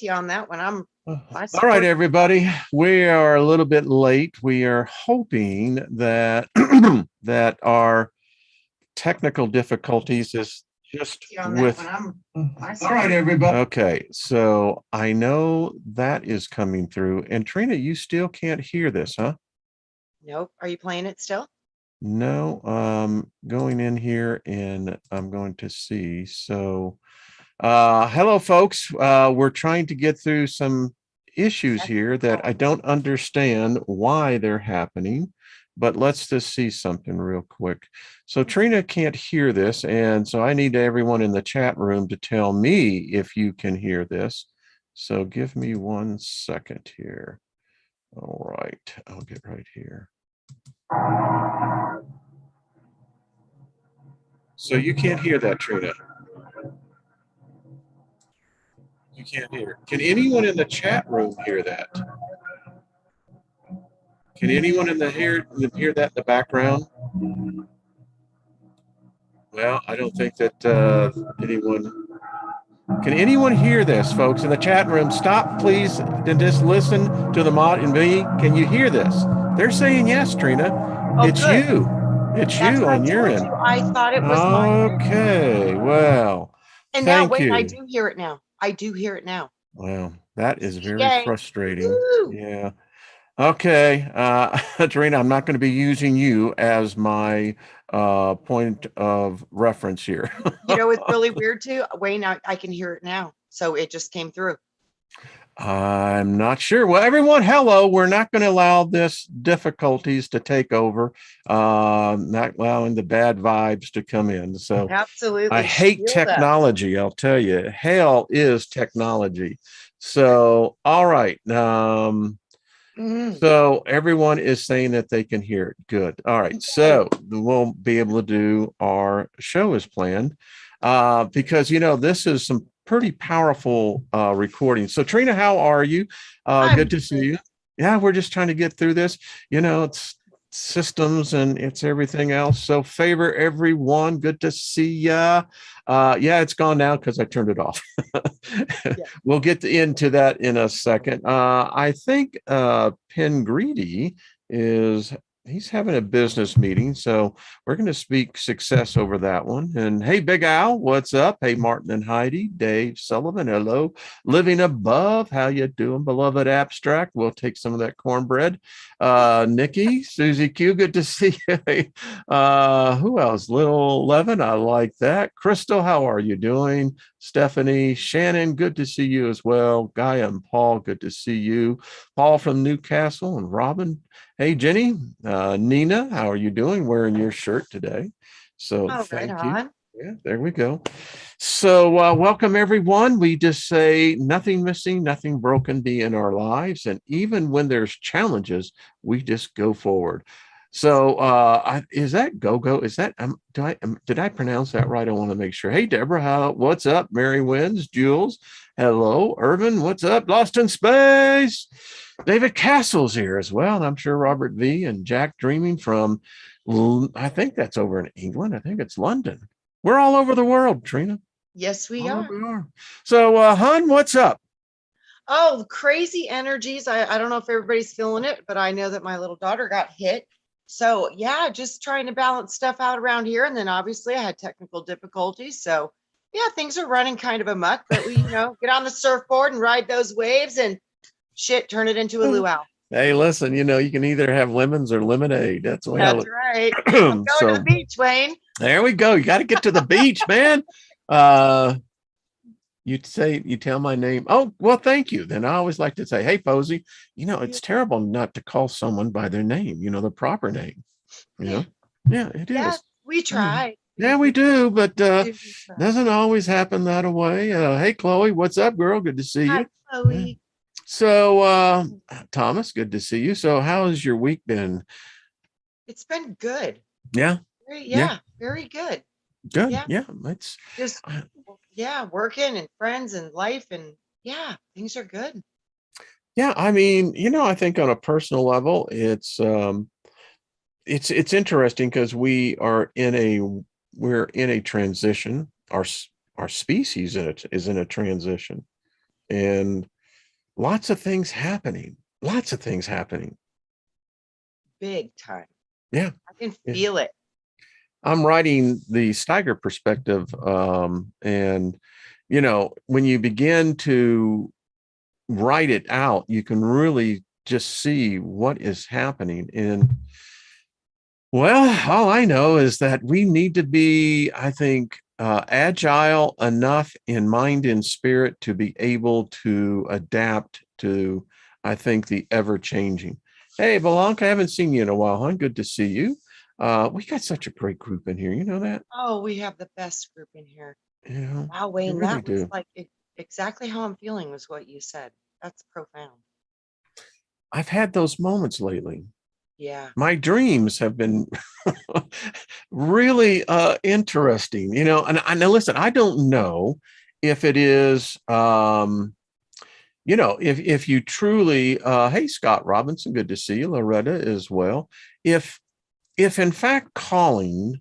with you on that one. I All right, support. everybody. We are a little bit late. We are hoping that that our technical difficulties is just On that with. one. I All support. right, everybody. Okay, so I know that is coming through. And Trina, you still can't hear this, huh? Nope. Are you playing it still? No, going in here and I'm going to see. So, hello, folks. We're trying to get through some issues here that I don't understand why they're happening, but let's just see something real quick. So Trina can't hear this, and so I need everyone in the chat room to tell me if you can hear this. So give me 1 second here. All right, I'll get right here. So you can't hear that, Trina. You can't hear. Can anyone in the chat room hear that? Can anyone in the hear that in the background? Well, I don't think that anyone. Can anyone hear this, folks, in the chat room? Stop, please, and just listen to the mod and me. Can you hear this? They're saying yes, Trina. Oh, it's good. you. It's That's you what on I your told end. you. I thought it was mine. Okay. Well, And now, thank wait, you. I do hear it now. I do hear it now. Well, that is very Yay. frustrating. Woo. Yeah. Okay, Tarina, I'm not going to be using you as my point of reference here. You know, it's really weird too. Wayne, I can hear it now. So it just came through. I'm not sure. Well, everyone, hello. We're not going to allow this difficulties to take over, not allowing the bad vibes to come in. So Absolutely. I hate technology. I'll tell you, hell is technology. So, all right. So everyone is saying that they can hear it. Good. All right. So we'll be able to do our show as planned because, this is some pretty powerful recording. So Trina, how are you? Good to see you. Yeah, we're just trying to get through this. It's systems and it's everything else. So favor everyone. Good to see ya. Yeah, it's gone now because I turned it off. We'll get into that in a second. I think Penn Greedy he's having a business meeting, so we're going to speak success over that one. And hey, Big Al, what's up? Hey, Martin and Heidi, Dave Sullivan, hello. Living Above, how you doing, beloved abstract? We'll take some of that cornbread. Nikki, Susie Q, good to see you. Who else? Little Levin, I like that. Crystal, how are you doing? Stephanie, Shannon, good to see you as well. Guy and Paul, good to see you. Paul from Newcastle and Robin. Hey, Jenny, Nina, how are you doing? Wearing your shirt today. So thank you. Yeah, there we go. So welcome, everyone. We just say nothing missing, nothing broken be in our lives. And even when there's challenges, we just go forward. So is that go-go? Is that did I pronounce that right? I want to make sure. Hey, Deborah, what's up? Mary Wins, Jules, hello. Irvin, what's up? Lost in Space. David Castle's here as well. And I'm sure Robert V and Jack Dreaming from, I think that's over in England. I think it's London. We're all over the world, Trina. Yes, we are. So, Hun, what's up? Oh, crazy energies. I don't know if everybody's feeling it, but I know that my little daughter got hit. So yeah, just trying to balance stuff out around here. And then obviously I had technical difficulties. So yeah, things are running kind of amok, but we, get on the surfboard and ride those waves and turn it into a luau. Hey, listen, you can either have lemons or lemonade. That's the way That's right. I'm going to the beach, Wayne. There we go. You got to get to the beach, man. You tell my name. Oh, well, thank you. Then I always like to say, hey, Posey, it's terrible not to call someone by their name, the proper name. Yeah, it is. We try. Yeah, we do, but doesn't always happen that way. Hey, Chloe, what's up, girl? Good to see you. Hi, Chloe. Yeah. So, Thomas, good to see you. So how has your week been? It's been good. Yeah. Very good. Good. Yeah. It's just, working and friends and life and things are good. Yeah. I mean, I think on a personal level, it's interesting because we're in a transition. Our species is in a transition. and lots of things happening. Lots of things happening. Big time. Yeah. I can Yeah. feel it. I'm writing the Steiger perspective. And, you know, when you begin to write it out, you can really just see what is happening. And, well, all I know is that we need to be, I think, agile enough in mind and spirit to be able to adapt to, I think, the ever changing. Hey, Belanca, I haven't seen you in a while, huh? Good to see you. We got such a great group in here. You know that? Oh, we have the best group in here. You know, Wow, you Wayne, really that was do. like exactly how I'm feeling was what you said. That's profound. I've had those moments lately. Yeah. My dreams have been really interesting, you know. And I know, listen, I don't know if it is you know, if you truly hey, Scott Robinson, good to see you. Loretta as well. If in fact calling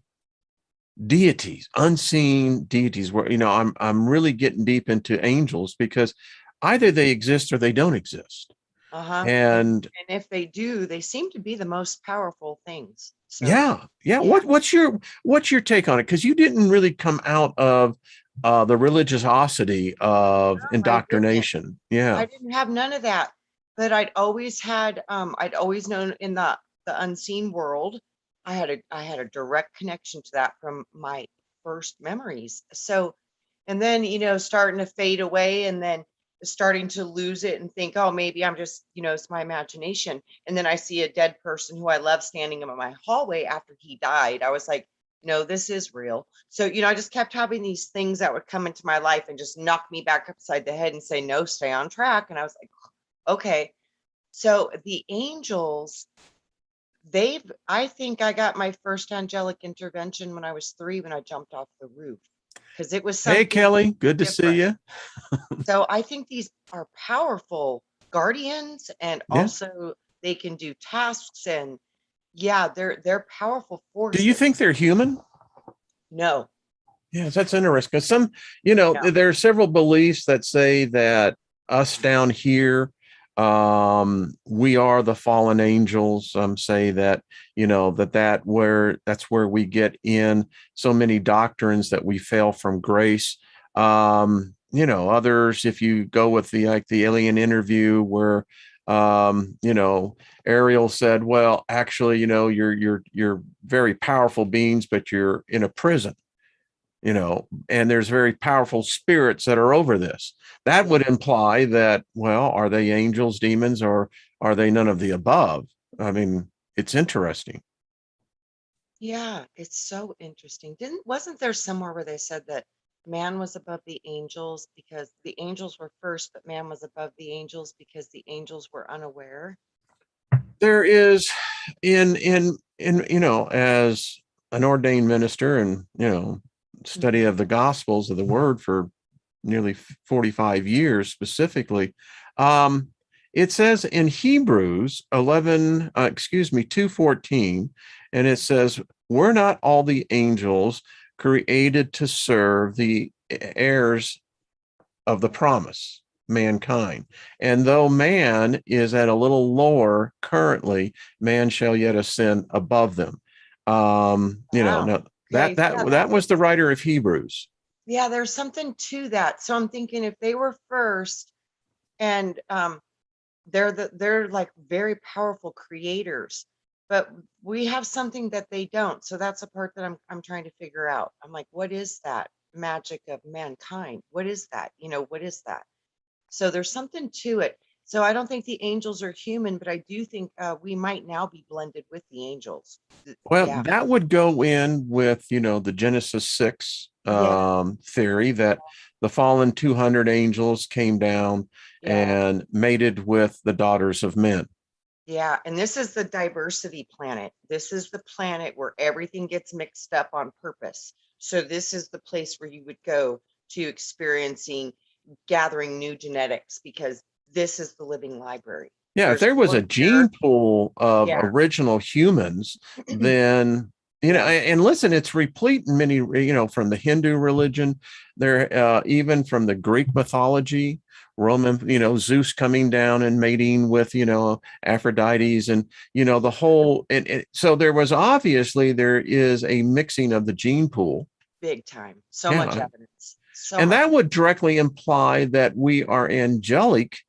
deities, unseen deities, where, you know, I'm really getting deep into angels, because either they exist or they don't exist. Uh-huh. And And if they do, they seem to be the most powerful things. So yeah, yeah. yeah. What's your take on it? Because you didn't really come out of the religiosity of No, I didn't. indoctrination. Yeah, I didn't have none of that. But I'd always known in the unseen world. I had a direct connection to that from my first memories. So, and then, starting to fade away and then starting to lose it and think, oh, maybe I'm just, it's my imagination. And then I see a dead person who I love standing in my hallway after he died. I was like, no, this is real. So, I just kept having these things that would come into my life and just knock me back upside the head and say, no, stay on track. And I was like, okay. So the angels, I think I got my first angelic intervention when I was 3, when I jumped off the roof, because it was hey something Kelly, good to see different. you. So I think these are powerful guardians, and Yeah. also they can do tasks, and yeah, they're powerful Do you forces. think they're human? No, Yes, that's interesting. Because some, you know, no. there are several beliefs that say that us down here, we are the fallen angels. Some say that, you know, that's where we get in so many doctrines that we fail from grace. You know, others, if you go with the alien interview where, you know, Ariel said, well, actually, you know, you're very powerful beings, but you're in a prison, you know, and there's very powerful spirits that are over this. That Yeah, would imply that, well, are they angels, demons, or are they none of the above? I mean, it's interesting. yeah, it's so interesting. Wasn't there somewhere where they said that man was above the angels because the angels were first, but man was above the angels because the angels were unaware? There is in you know, as an ordained minister and, you know, study Mhm. of the gospels of the word for nearly 45 years specifically, um it says in Hebrews 11 excuse me 2:14, and it says, we're not all the angels created to serve the heirs of the promise, mankind. And though man is at a little lower currently, man shall yet ascend above them. You know, Wow. now that Okay. that Yeah, that that was the makes writer of Hebrews. yeah, there's something to that. So I'm thinking if they were first and they're like very powerful creators, but we have something that they don't. So that's the part that I'm trying to figure out. I'm like, what is that magic of mankind? What is that? What is that? So there's something to it. So I don't think the angels are human, but I do think we might now be blended with the angels. Well, Yeah. that would go in with, you know, the Genesis 6 Yeah. theory that the fallen 200 angels came down Yeah. and mated with the daughters of men. Yeah, and this is the diversity planet. This is the planet where everything gets mixed up on purpose. So this is the place where you would go to experiencing gathering new genetics, because this is the living library. Yeah, if There's there was more a here. gene pool of Yeah. original humans, then You know, and listen, it's replete in many, you know, from the Hindu religion, there, even from the Greek mythology, Roman, you know, Zeus coming down and mating with, you know, Aphrodite's, and, you know, the whole, and so there was obviously, there is a mixing of the gene pool. Big time. So much Yeah. evidence. So And much. that would directly imply that we are angelic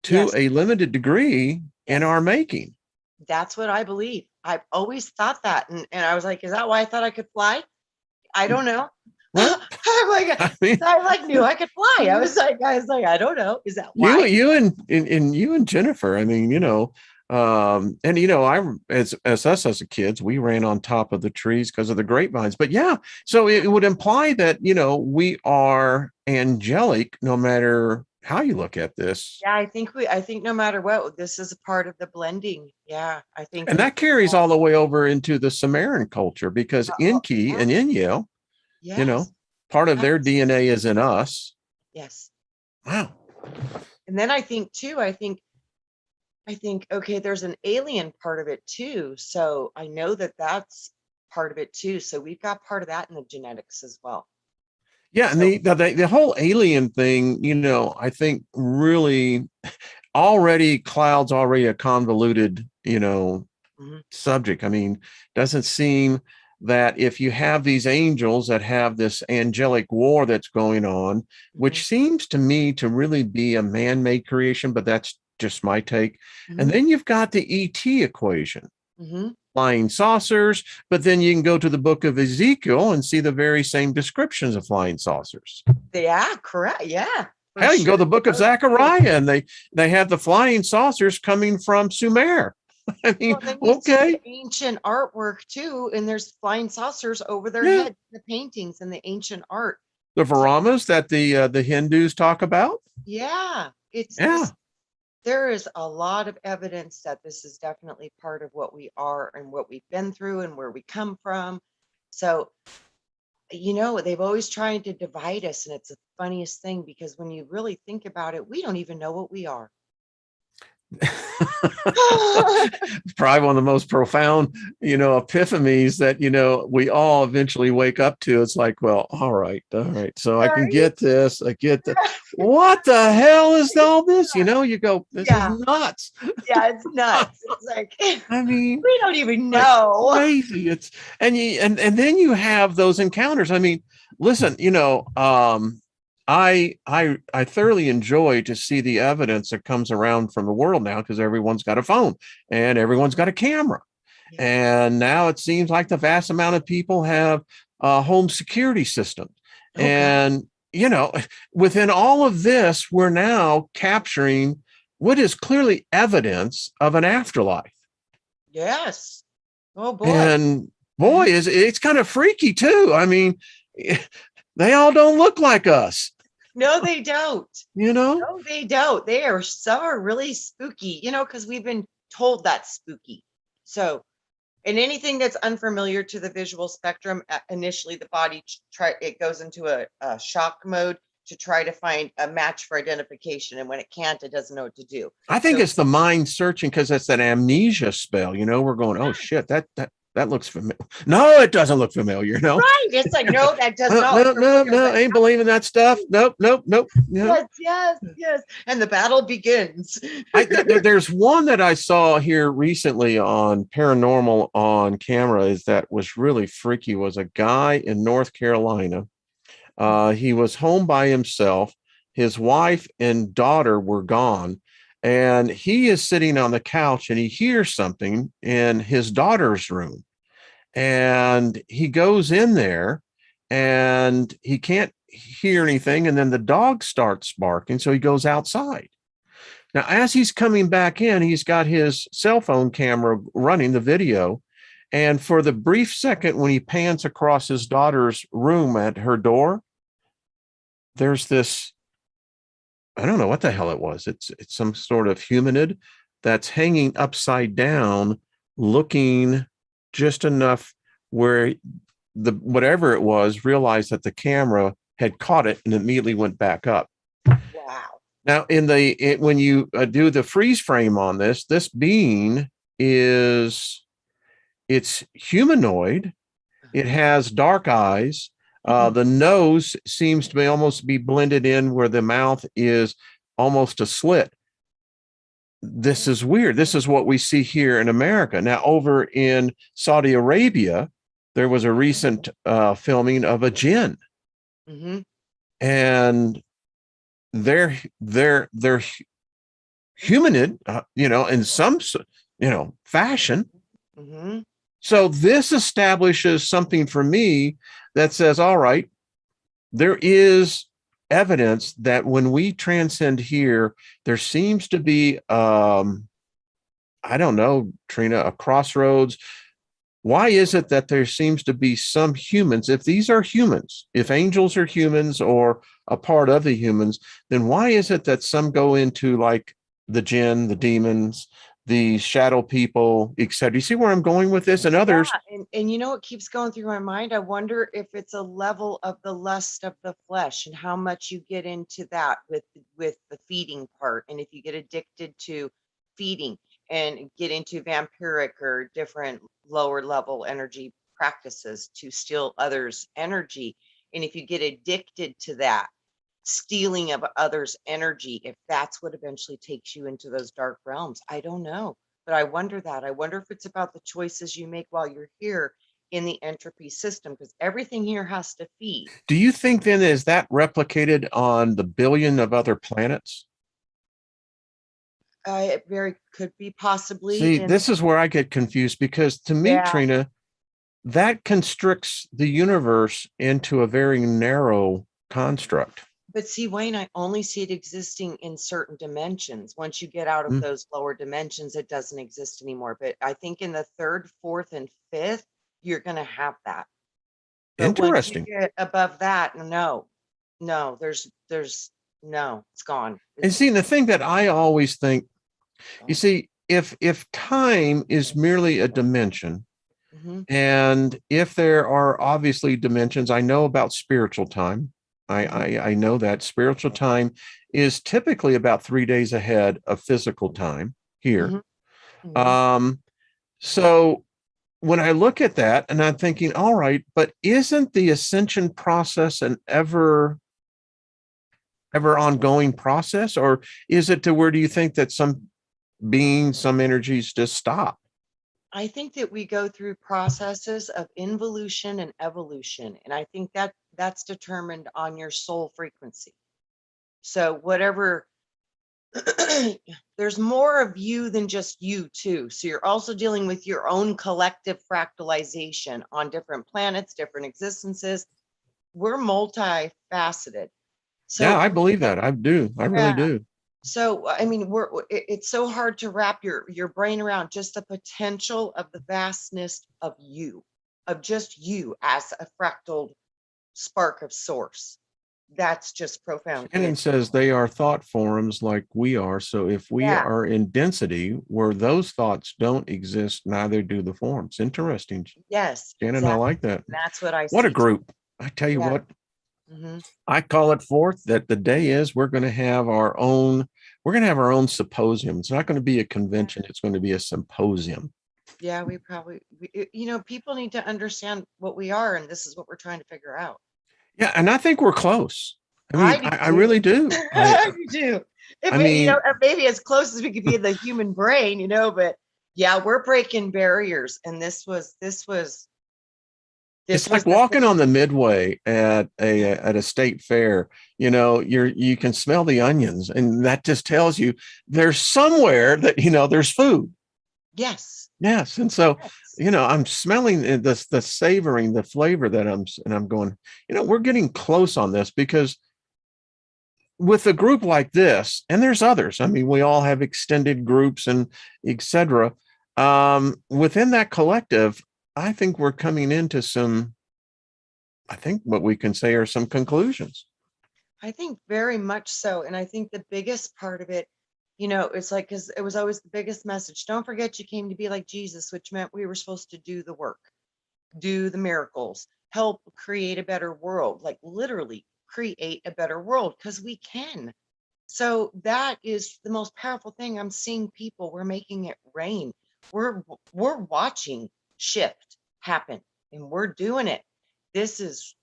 to Yes. a limited degree in Yes. our making. That's what I believe. I've always thought that. And I was like, is that why I thought I could fly? I don't know. Well, I'm like, I mean, I like knew I could fly. I was like, I don't know. Is that why? you and you and Jennifer, I mean, you know, and you know, I as us as kids, we ran on top of the trees because of the grapevines. But yeah, so it would imply that, you know, we are angelic no matter how you look at this. Yeah, I think no matter what, this is a part of the blending. Yeah, I think And we that carries all the way over into the Sumerian culture because oh, Enki and Inyo, you yes. know, part of their Yes. DNA is in us. Yes. Wow. And then I think too, I think, okay, there's an alien part of it too. So I know that that's part of it too. So we've got part of that in the genetics as well. Yeah, and So the whole alien thing, you know, I think really already clouds already a convoluted, you know, mhm, subject. I mean, doesn't seem that if you have these angels that have this angelic war that's going on, mhm, which seems to me to really be a man-made creation, but that's just my take. And mhm, then you've got the ET equation, mhm. flying saucers, but then you can go to the book of Ezekiel and see the very same descriptions of flying saucers. Yeah, correct. Yeah, for Hell, you can go sure. to the book of Those two. Zechariah and they have the flying saucers coming from Sumer. I mean, Well, then you see the okay, ancient artwork too, and there's flying saucers over their yeah, heads, the paintings and the ancient art. the So Varamas that the Hindus talk about. yeah, it's Yeah, this. There is a lot of evidence that this is definitely part of what we are and what we've been through and where we come from. So, they've always tried to divide us, and it's the funniest thing because when you really think about it, we don't even know what we are. it's probably one of the most profound, you know, epiphanies that, you know, we all eventually wake up to. It's like, well, all right, so I can Right? get this, I get the, what the hell is all this? You know, you go, this is Yeah, nuts. yeah, it's nuts. It's like I mean, we don't even like know. crazy. It's and then you have those encounters. I mean, listen, you know, I thoroughly enjoy to see the evidence that comes around from the world now because everyone's got a phone and everyone's got a camera. Yeah. And now it seems like the vast amount of people have home security systems. Oh God. And, you know, within all of this, we're now capturing what is clearly evidence of an afterlife. Yes. Oh boy. And boy, is it's kind of freaky too. I mean, they all don't look like us, No, they don't. you know? No, they don't. Some are really spooky, because we've been told that's spooky. So, and anything that's unfamiliar to the visual spectrum, initially the body it goes into a shock mode to try to find a match for identification, and when it can't, it doesn't know what to do. I think So, it's the mind searching because it's that amnesia spell, you know, we're going, oh shit, that looks familiar. No, it doesn't look familiar. No, right, it's like no, that does no, not look no, no, familiar. no, But ain't believing that stuff. Nope, nope, nope. No. yes, yes, yes, and the battle begins. There's one that I saw here recently on paranormal on camera is that was really freaky was a guy in North Carolina. He was home by himself. His wife and daughter were gone. And he is sitting on the couch and he hears something in his daughter's room. And he goes in there and he can't hear anything. And then the dog starts barking. So he goes outside. Now, as he's coming back in, he's got his cell phone camera running the video. And for the brief second when he pans across his daughter's room at her door, there's this, I don't know what the hell it was. It's some sort of humanid that's hanging upside down, looking just enough where the whatever it was realized that the camera had caught it and immediately went back up. Wow. Now, when you do the freeze frame on this being it's humanoid, It has dark eyes. Mhm. The nose seems to be almost be blended in where the mouth is almost a slit. This is weird. This is what we see here in America. Now, over in Saudi Arabia, there was a recent filming of a jinn, Mhm. and they're humanid, in some fashion. Mhm. So this establishes something for me that says, all right, there is evidence that when we transcend here, there seems to be, I don't know, Trina, a crossroads. Why is it that there seems to be some humans, if these are humans, if angels are humans or a part of the humans, then why is it that some go into like the jinn, the demons, the shadow people, etc.? You see where I'm going with this? And Yeah, others, and you know what keeps going through my mind? I wonder if it's a level of the lust of the flesh and how much you get into that with the feeding part, and if you get addicted to feeding and get into vampiric or different lower level energy practices to steal others' energy, and if you get addicted to that stealing of others' energy, if that's what eventually takes you into those dark realms. I don't know. But I wonder that. I wonder if it's about the choices you make while you're here in the entropy system, because everything here has to feed. do you think then is that replicated on the billion of other planets? It very could be possibly See, in, this is where I get confused because to me, yeah. Trina, that constricts the universe into a very narrow construct. But see, Wayne, I only see it existing in certain dimensions. Once you get out of Hmm, those lower dimensions, it doesn't exist anymore. But I think in the third, fourth, and fifth, you're going to have that. But once you interesting. get above that, no, no, there's no, it's gone. And It's see, the thing that I always think, you gone. see, if time is merely a dimension, Hmm. and if there are obviously dimensions, I know about spiritual time. I, Hmm. I know that spiritual time is typically about 3 days ahead of physical time here. Hmm. Hmm. Um, so when I look at that and I'm thinking, all right, but isn't the ascension process an ever ongoing process, or is it to where do you think that some beings, some energies just stop? I think that we go through processes of involution and evolution, and I think that that's determined on your soul frequency. So whatever there's more of you than just you too. So you're also dealing with your own collective fractalization on different planets, different existences. We're multifaceted. Yeah, So I believe that. I do. I really yeah. do. So I mean, it's so hard to wrap your brain around just the potential of the vastness of you, of just you as a fractal spark of source. That's just profound. Shannon says they are thought forms like we are. So if we Yeah. are in density where those thoughts don't exist, neither do the forms. Interesting. Yes, Shannon, I exactly. like that. That's what I What a see too. group. I tell you Yeah. what, Hmm. I call it forth that the day is we're going to have our own symposium. It's not going to be a convention. It's going to be a symposium. Yeah, we probably, people need to understand what we are, and this is what we're trying to figure out. Yeah. And I think we're close. I mean, I do I too. really do. I do too. If I it, mean, maybe as close as we could be in the human brain, but yeah, we're breaking barriers, and it's this was like the walking thing. on the midway at a state fair. You can smell the onions, and that just tells you there's somewhere that there's food. Yes. Yes, and so Yes. I'm smelling the savoring, the flavor that I'm going. We're getting close on this because with a group like this, and there's others. I mean, we all have extended groups and etc. Within that collective, I think we're coming into some. I think what we can say are some conclusions. I think very much so. And I think the biggest part of it, it's like, because it was always the biggest message. Don't forget you came to be like Jesus, which meant we were supposed to do the work, do the miracles, help create a better world, like literally create a better world, because we can. So that is the most powerful thing. I'm seeing people, we're making it rain. We're watching shift happen. and we're doing it. This is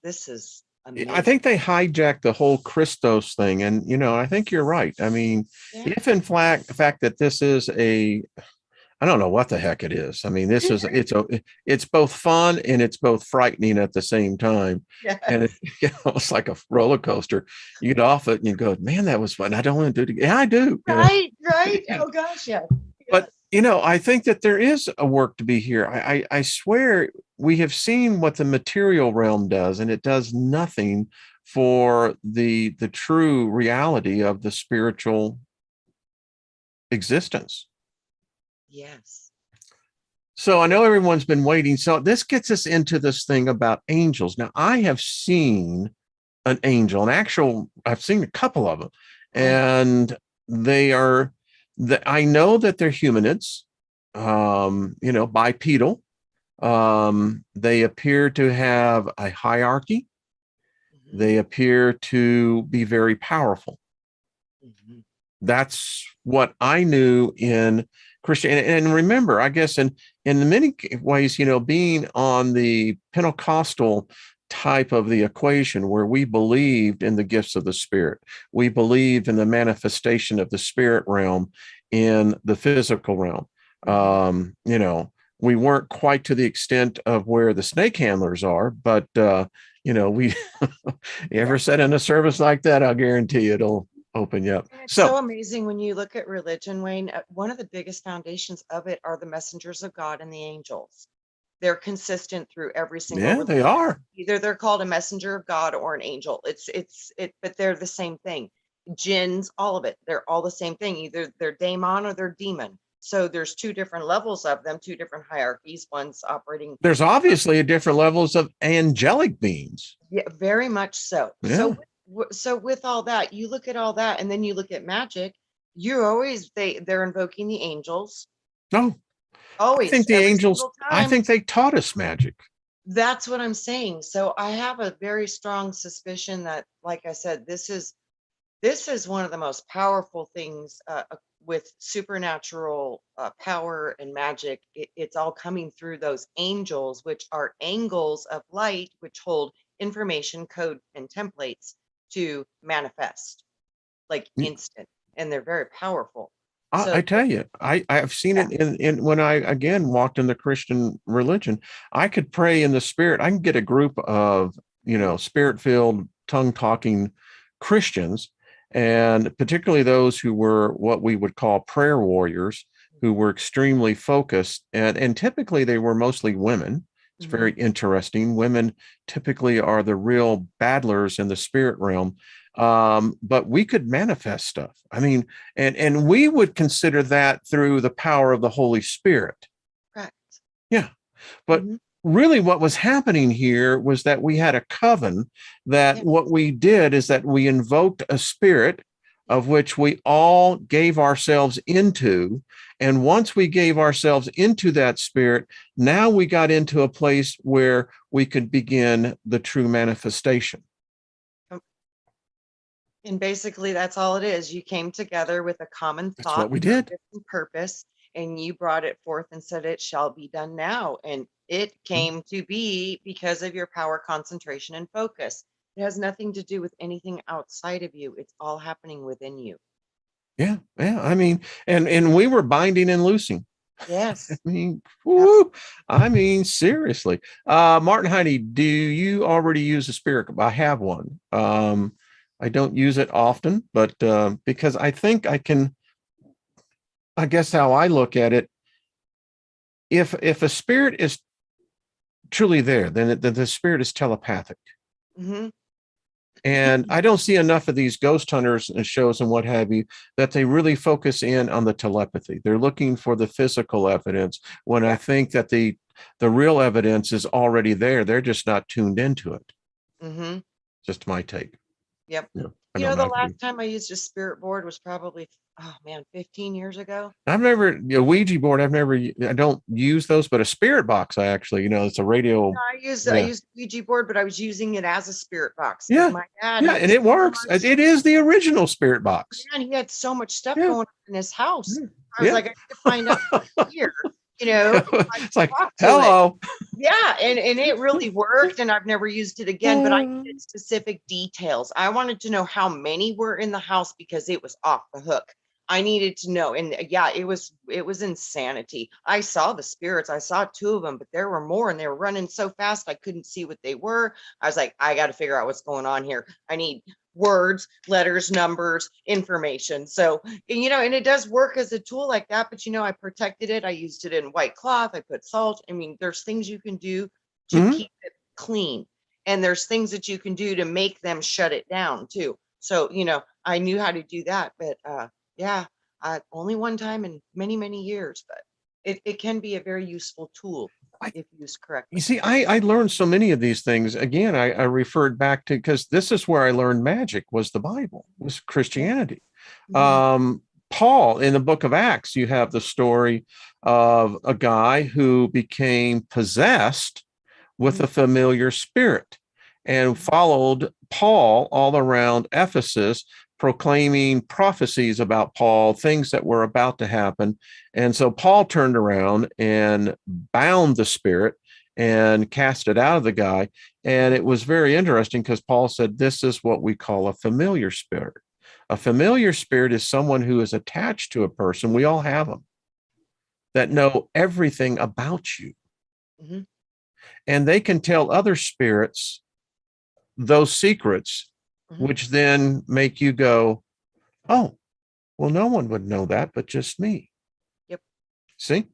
amazing. I think they hijacked the whole Christos thing. And, I think you're right. I mean, Yeah. if in fact, the fact that this is I don't know what the heck it is. I mean, it's both fun and it's both frightening at the same time. Yes. And it's like a roller coaster. You get off it and you go, man, that was fun. I don't want to do it again. Yeah, I do. Right. Oh gosh, yeah. But I think that there is a work to be here. I swear we have seen what the material realm does, and it does nothing for the true reality of the spiritual existence. Yes. So I know everyone's been waiting. So this gets us into this thing about angels. Now, I have seen an angel, I've seen a couple of them, and they are, I know that they're humanids, bipedal. They appear to have a hierarchy. Mm-hmm. They appear to be very powerful. Mm-hmm. That's what I knew in Christianity. And remember, I guess in many ways, being on the Pentecostal type of the equation where we believed in the gifts of the Spirit, we believed in the manifestation of the spirit realm in the physical realm. We weren't quite to the extent of where the snake handlers are, but we you ever sit in a service like that, I'll guarantee it'll open you up. And it's so amazing when you look at religion, Wayne. One of the biggest foundations of it are the messengers of God and the angels. They're consistent through every single religion. They are. Either they're called a messenger of God or an angel. But they're the same thing. Jinns, all of it, they're all the same thing. Either they're daemon or they're demon. So there's two different levels of them, two different hierarchies. One's operating. There's obviously a different levels of angelic beings. Yeah, very much so. Yeah. So with all that, you look at all that, and then you look at Magick. You always they're invoking the angels. No, always. I think the angels. I think they taught us magic. That's what I'm saying. So I have a very strong suspicion that, like I said, this is one of the most powerful things with supernatural power and magic. It's all coming through those angels, which are angles of light, which hold information, code, and templates to manifest like instant, and they're very powerful. I tell you, I've seen it in when I again walked in the Christian religion. I could pray in the spirit. I can get a group of spirit-filled, tongue-talking Christians, and particularly those who were what we would call prayer warriors, who were extremely focused, and typically they were mostly women. It's very interesting. Women typically are the real battlers in the spirit realm. But we could manifest stuff. I mean, and we would consider that through the power of the Holy Spirit. Correct. Yeah. But really what was happening here was that we had a coven that what we did is that we invoked a spirit of which we all gave ourselves into. And once we gave ourselves into that spirit, now we got into a place where we could begin the true manifestation. And basically, that's all it is. You came together with a common thought, that's what we did, and purpose, and you brought it forth and said, "It shall be done now." And it came to be because of your power, concentration, and focus. It has nothing to do with anything outside of you. It's all happening within you. Yeah. I mean, and we were binding and loosing. Yes. I mean, seriously. Martin Heine, do you already use a spirit? I have one. I don't use it often, but because I think I guess how I look at it, if a spirit is truly there, then the spirit is telepathic. And I don't see enough of these ghost hunters and shows and what have you, that they really focus in on the telepathy. They're looking for the physical evidence when I think that the real evidence is already there. They're just not tuned into it. Just my take. Yep. The last time I used a spirit board was probably, 15 years ago. I've never, Ouija board, I don't use those, but a spirit box, I actually, it's a radio. No, I used a Ouija board, but I was using it as a spirit box. Yeah. My dad. Yeah. And it works. It is the original spirit box. Man, he had so much stuff going on in his house. I was like, I need to find out here. you know, It's like, talk to it. hello. Yeah, and it really worked, and I've never used it again, but I needed specific details. I wanted to know how many were in the house because it was off the hook. I needed to know, and yeah, it was insanity. I saw the spirits. I saw two of them, but there were more, and they were running so fast I couldn't see what they were. I was like, I got to figure out what's going on here. I need words, letters, numbers, information. So, and it does work as a tool like that, but I protected it. I used it in white cloth. I put salt. I mean, there's things you can do to Mhm. keep it clean. And there's things that you can do to make them shut it down too. So, I knew how to do that, but yeah, only one time in many, many years, but it can be a very useful tool I- if used You correctly. see, I learned so many of these things. Again, I referred back to, because this is where I learned magic was the Bible, was Yeah. Christianity. Mhm. Paul, in the book of Acts, you have the story of a guy who became possessed with a Mhm. familiar spirit and followed Paul all around Ephesus, proclaiming prophecies about Paul, things that were about to happen. And so Paul turned around and bound the spirit and cast it out of the guy. And it was very interesting because Paul said, this is what we call a familiar spirit. A familiar spirit is someone who is attached to a person. We all have them that Yeah. know everything about you. Mhm. And they can tell other spirits those secrets, Mhm. which then make you go, oh, well, no one would know that but just me. Yep. See?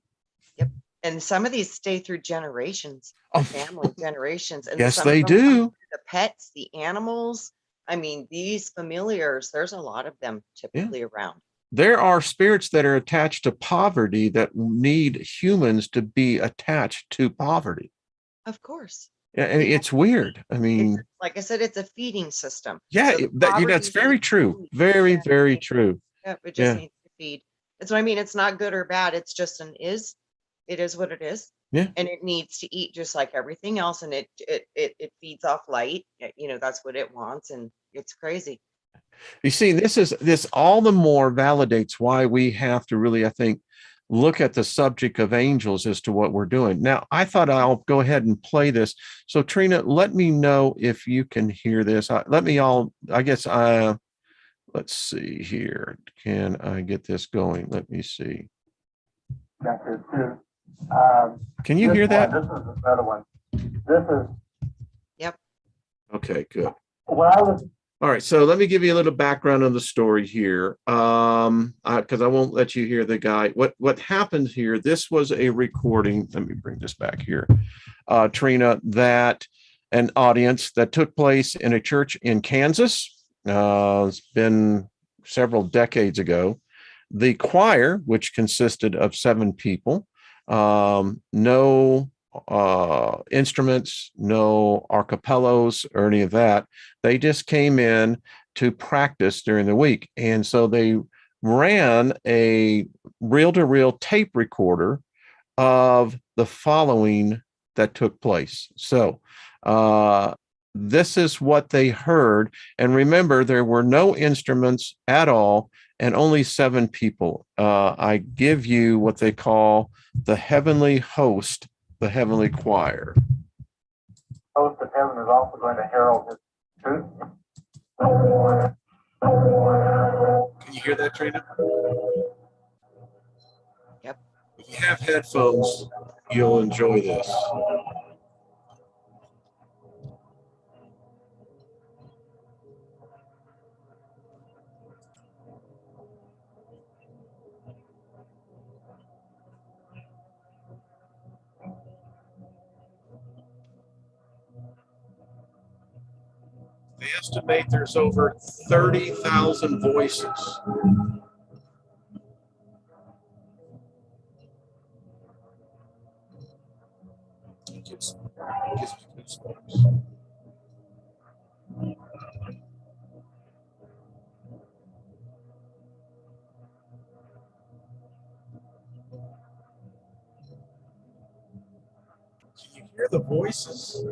Yep. And some of these stay through generations, the Oh, family generations, and yes, some of they them come do. through the pets, the animals. I mean, these familiars, there's a lot of them Yeah. typically around. There are spirits that are attached to poverty that need humans to be attached to poverty. Of course. And They have it's to feed. weird. I It's mean, like I said, it's a feeding system. yeah, So the that's poverty very needs true. food. Very, Yeah. very true. Yep, it just Yeah. needs to feed. That's what I mean. It's not good or bad. It's just an is. It is what it is. Yeah. And it needs to eat just like everything else. And it feeds off light. That's what it wants. And it's crazy. You see, this all the more validates why we have to really, I think, look at the subject of angels as to what we're doing. Now, I thought I'll go ahead and play this. So, Trina, let me know if you can hear this. I guess, let's see here. Can I get this going? Let me see. Chapter 2. Can you hear that? This is another one. This is Yep. Okay, good. what I was. All right, so let me give you a little background on the story here, because I won't let you hear the guy. What happened here? This was a recording. Let me bring this back here, Trina. That an audience that took place in a church in Kansas. It's been several decades ago. The choir, which consisted of 7 people, no instruments, no archipellos or any of that. They just came in to practice during the week. And so they ran a reel to reel tape recorder of the following that took place. So, this is what they heard. And remember, there were no instruments at all and only 7 people. I give you what they call the heavenly host, the heavenly choir. Host of heaven is also going to herald his truth. Can you hear that, Trina? Yep. If you have headphones, you'll enjoy this. They estimate there's over 30,000 voices. Gives me goosebumps. Can you hear the voices?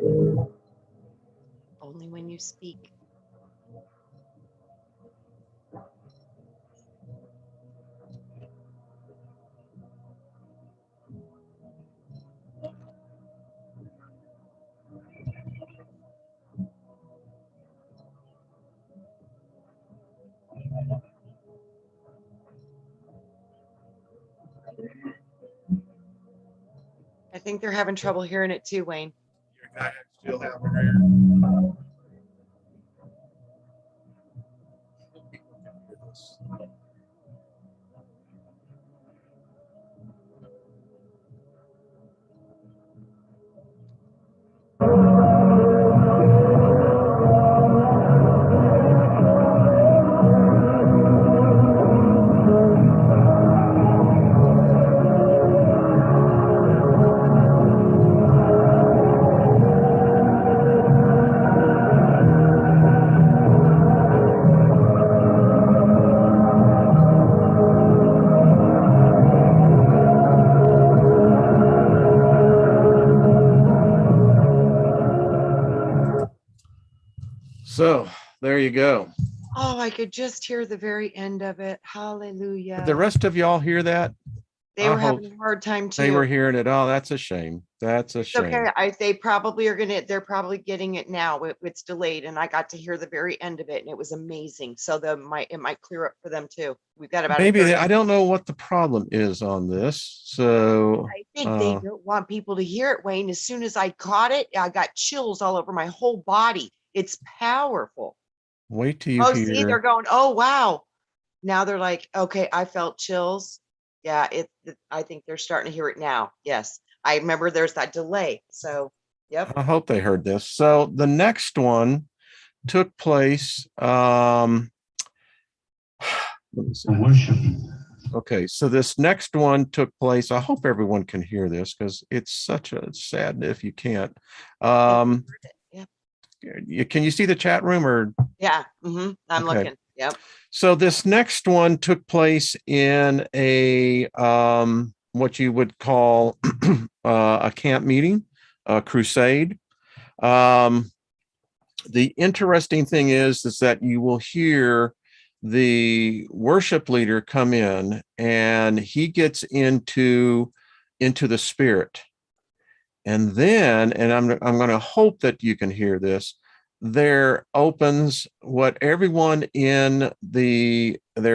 Only when you speak. I think they're having trouble hearing it too, Wayne. Your guy still having her. So there you go. Oh, I could just hear the very end of it. Hallelujah. Did the rest of y'all hear that? They I were hope having a hard time too. They were hearing it. Oh, that's a shame. That's a It's shame. okay. They probably are they're probably getting it now. It's delayed, and I got to hear the very end of it, and it was amazing. So it might clear up for them too. We've got about Maybe I don't know what the problem is on this. So I think they don't want people to hear it, Wayne. As soon as I caught it, I got chills all over my whole body. It's powerful. wait till you hear. See, they're going, oh wow. Now they're like, okay, I felt chills. Yeah, I think they're starting to hear it now. Yes. I remember there's that delay. So, yep. I hope they heard this. So the next one took place. Let me see. Okay, so this next one took place. I hope everyone can hear this because it's such a sad if you can't. Yeah. Can you see the chat room or? Yeah, I'm Okay. looking. Yep. So this next one took place in a what you would call a camp meeting, a crusade. The interesting thing is that you will hear the worship leader come in and he gets into the spirit. And then, and I'm going to hope that you can hear this, there opens what everyone there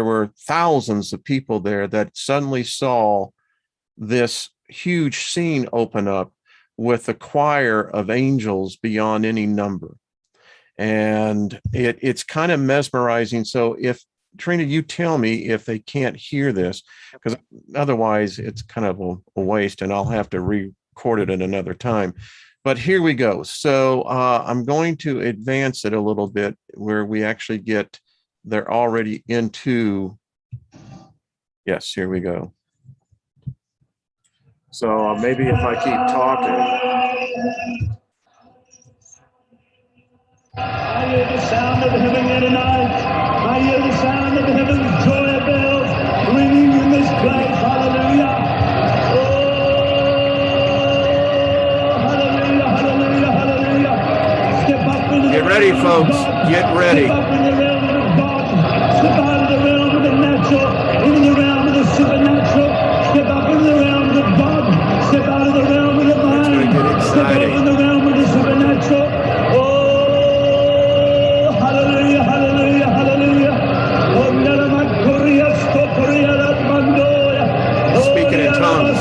were thousands of people there that suddenly saw this huge scene open up with a choir of angels beyond any number. And it's kind of mesmerizing. So if Trina, you tell me if they can't hear this, because otherwise it's kind of a waste and I'll have to record it at another time. But here we go. So I'm going to advance it a little bit where we actually they're already into, yes, here we go. So maybe if I keep talking. I hear the sound of heaven here tonight. I hear the sound of heaven's joy bells ringing in this place. Hallelujah. Get ready, folks. Get ready. Step up in the realm of God. Step out of the realm of the natural, into the realm of the supernatural. Step up in the realm of God. Step out of the realm of the mind. Step up in the realm of the supernatural. Oh, hallelujah, hallelujah, hallelujah. Speaking in tongues.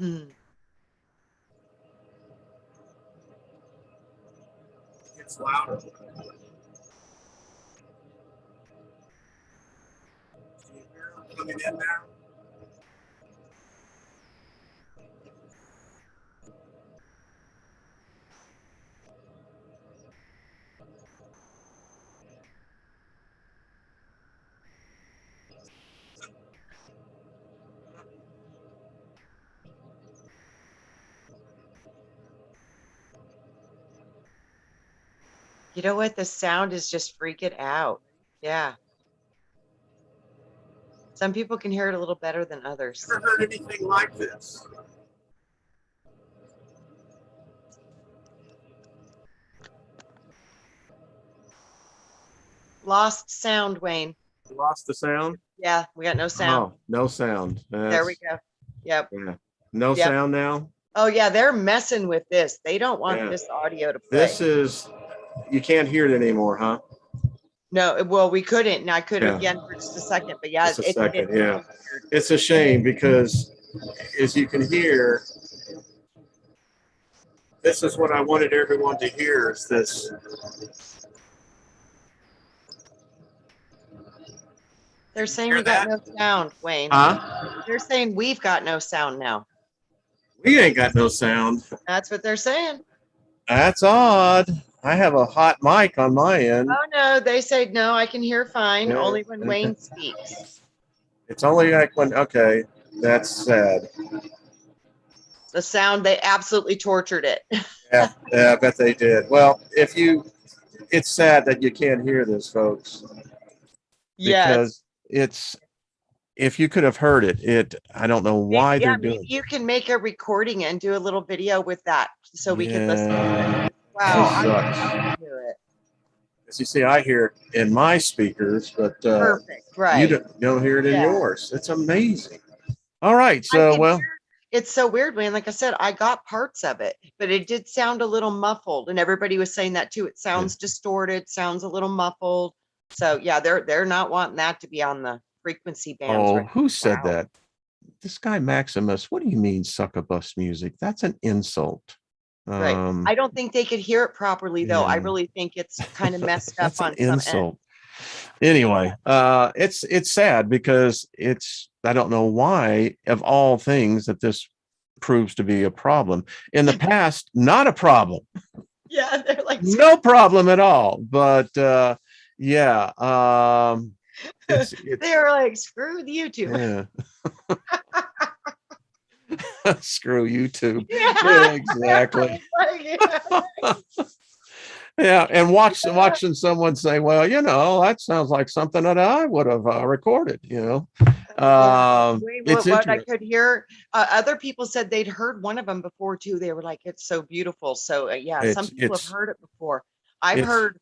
Mm. It's louder. Coming in now. You know what? The sound is just freaking out. Yeah. Some people can hear it a little better than others. Never heard anything like this. Lost sound, Wayne. Lost the sound? Yeah, we got no sound. Oh, no sound. There we go. Yep. Yeah. No Yep. sound now? Oh yeah, they're messing with this. They don't want Yeah. this audio to play. This is, you can't hear it anymore, huh? No, well, we couldn't, and I could Yeah. again for just a second, but yeah, Just a second, yeah. It's a shame because, as you can hear, this is what I wanted everyone to hear, is this. They're saying Hear we got that? no sound, Wayne. Huh? They're saying we've got no sound now. We ain't got no sound. That's what they're saying. That's odd. I have a hot mic on my end. Oh no, they say no, I can hear fine, Yeah, only when okay. Wayne speaks. It's only like when, okay, that's sad. The sound, they absolutely tortured it. Yeah, I bet they did. Well, it's sad that you can't hear this, folks. Yes. Because if you could have heard it, I don't know why Yeah, they're maybe doing you can make a recording and do a little video with that so we can listen to Yeah. it. Wow, I sucks. can hear it. As you see, I hear it in my speakers, but Perfect, right. you don't hear it in Yeah. yours. It's amazing. All right, I so can well, hear- it's so weird, man. Like I said, I got parts of it, but it did sound a little muffled, and everybody was saying that too. It sounds distorted, sounds a little muffled. So yeah, they're not wanting that to be on the frequency bands. oh, Right? who said Wow. that? This guy Maximus. What do you mean succubus music? That's an insult. Right. I don't think they could hear it properly though. I yeah. really think it's kind of messed up That's an on some end. insult. Anyway, it's sad because I don't know why of all things that this proves to be a problem. In the past, not a problem. Yeah, they're like No problem at all. But yeah, it's they're like, screw the YouTube. yeah. Screw YouTube. Yeah. Yeah, exactly. Yeah, and watching someone say, "Well, that sounds like something that I would have recorded." It's What I interesting. could hear, other people said they'd heard one of them before too. They were like, "It's so beautiful." So yeah, some people have heard it before. I've heard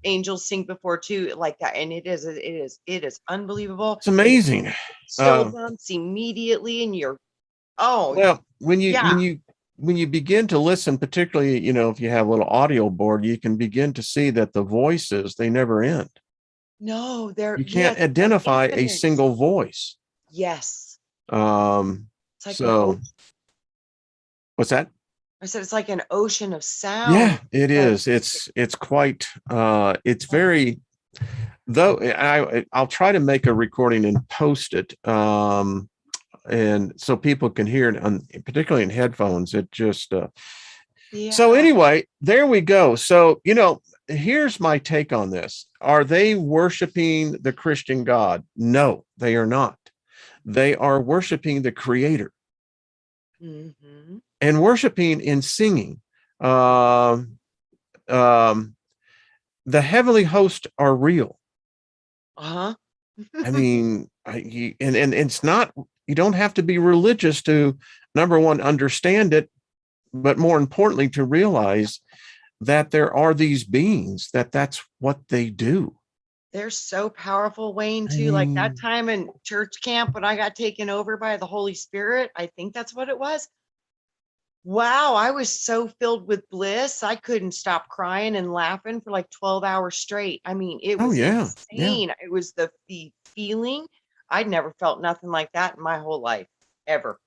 angels sing before too, like that, and it is unbelievable. It's amazing. Still bumps immediately, and you're well, when you begin to listen, particularly, if you have a little audio board, you can begin to see that the voices, they never end. no, they're You can't yes, identify a infinite. single voice. Yes. It's like so what's that? I said it's like an ocean of sound. Yeah, it is. It's quite it's very, though I'll try to make a recording and post it. And so people can hear it particularly in headphones. It just So anyway, there we go. So here's my take on this. Are they worshiping the Christian God? No, they are not. They are worshiping the Creator. Mm-hmm. And worshiping in singing. The heavenly hosts are real. Uh-huh. I mean, and it's not, you don't have to be religious to, number one, understand it, but more importantly, to realize that there are these beings, that's what they do. They're so powerful, Wayne, too. Like that time in church camp when I got taken over by the Holy Spirit, I think that's what it was. Wow, I was so filled with bliss. I couldn't stop crying and laughing for like 12 hours straight. I mean, it was insane. It was the feeling. I'd never felt nothing like that in my whole life, ever.